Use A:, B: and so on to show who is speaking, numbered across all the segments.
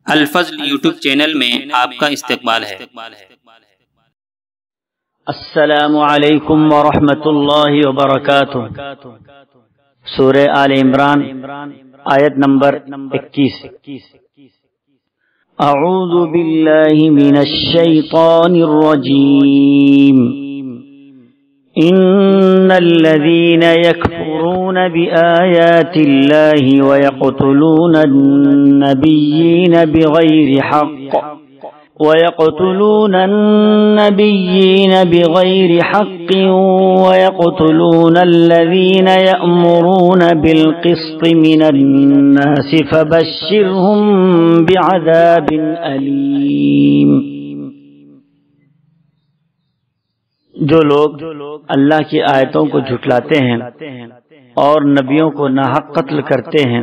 A: الفضل YouTube channel میں آپ کا استقبال ہے۔
B: السلام علیکم ورحمۃ اللہ وبرکاتہ۔ سورہ آل عمران آیت نمبر 21۔ اعوذ باللہ من الشیطان الرجیم۔ ان الذين يكفرون بآيات الله ويقتلون النبيين بغير حق ويقتلون الذين يأمرون بالقسط من الناس فبشرهم بعذاب أليم۔ جو لوگ اللہ کی آیتوں کو جھٹلاتے ہیں اور نبیوں کو ناحق قتل کرتے ہیں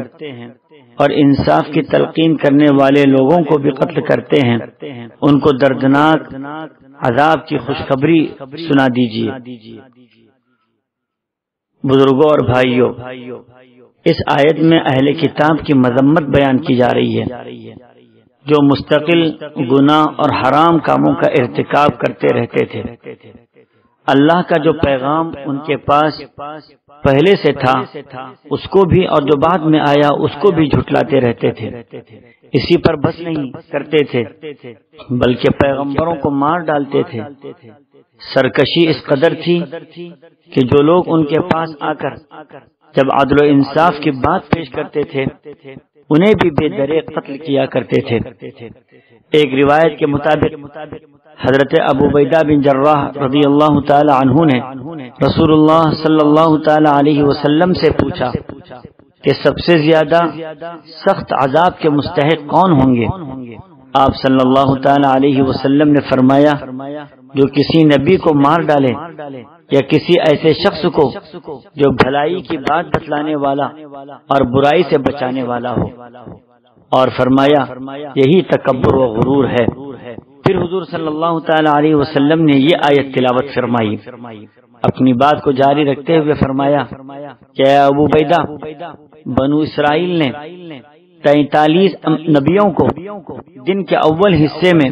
B: اور انصاف کی تلقین کرنے والے لوگوں کو بھی قتل کرتے ہیں، ان کو دردناک عذاب کی خوشخبری سنا دیجیے۔ بزرگوں اور بھائیوں، اس آیت میں اہل کتاب کی مذمت بیان کی جا رہی ہے جو مستقل گناہ اور حرام کاموں کا ارتکاب کرتے رہتے تھے۔ اللہ کا جو پیغام ان کے پاس پہلے سے تھا اس کو بھی اور جو بعد میں آیا اس کو بھی جھٹلاتے رہتے تھے۔ اسی پر بس نہیں کرتے تھے بلکہ پیغمبروں کو مار ڈالتے تھے۔ سرکشی اس قدر تھی کہ جو لوگ ان کے پاس آ کر جب عدل و انصاف کی بات پیش کرتے تھے انہیں بھی بے دریغ قتل کیا کرتے تھے۔ ایک روایت کے مطابق حضرت ابو عبیدہ بن جراح رضی اللہ تعالی عنہ نے رسول اللہ صلی اللہ تعالی علیہ وسلم سے پوچھا کہ سب سے زیادہ سخت عذاب کے مستحق کون ہوں گے؟ آپ صلی اللہ تعالی علیہ وسلم نے فرمایا، جو کسی نبی کو مار ڈالے یا کسی ایسے شخص کو جو بھلائی کی بات بتلانے والا اور برائی سے بچانے والا ہو، اور فرمایا یہی تکبر و غرور ہے۔ پھر حضور صلی اللہ تعالی علیہ وسلم نے یہ آیت تلاوت فرمائی۔ اپنی بات کو جاری رکھتے ہوئے فرمایا کہ ابو عبیدہ، بنو اسرائیل نے 43 نبیوں کو دن کے اول حصے میں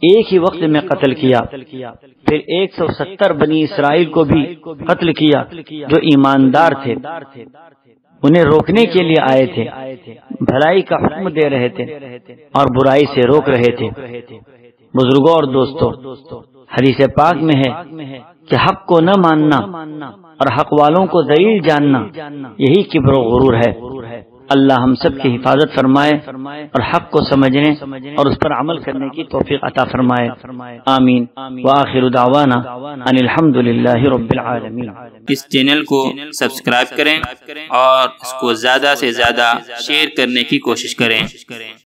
B: ایک ہی وقت میں قتل کیا، پھر 170 بنی اسرائیل کو بھی قتل کیا جو ایماندار تھے، انہیں روکنے کے لیے آئے تھے، بھلائی کا حکم دے رہے تھے اور برائی سے روک رہے تھے۔ بزرگوں اور دوستوں، حدیث پاک میں ہے کہ حق کو نہ ماننا اور حق والوں کو ذلیل جاننا یہی کبر و غرور ہے۔ اللہ ہم سب کی حفاظت فرمائے اور حق کو سمجھنے اور اس پر عمل کرنے کی توفیق عطا فرمائے، آمین۔ وآخر دعوانا ان الحمد للہ رب العالمین۔
A: اس چینل کو سبسکرائب کریں اور اس کو زیادہ سے زیادہ شیئر کرنے کی کوشش کریں۔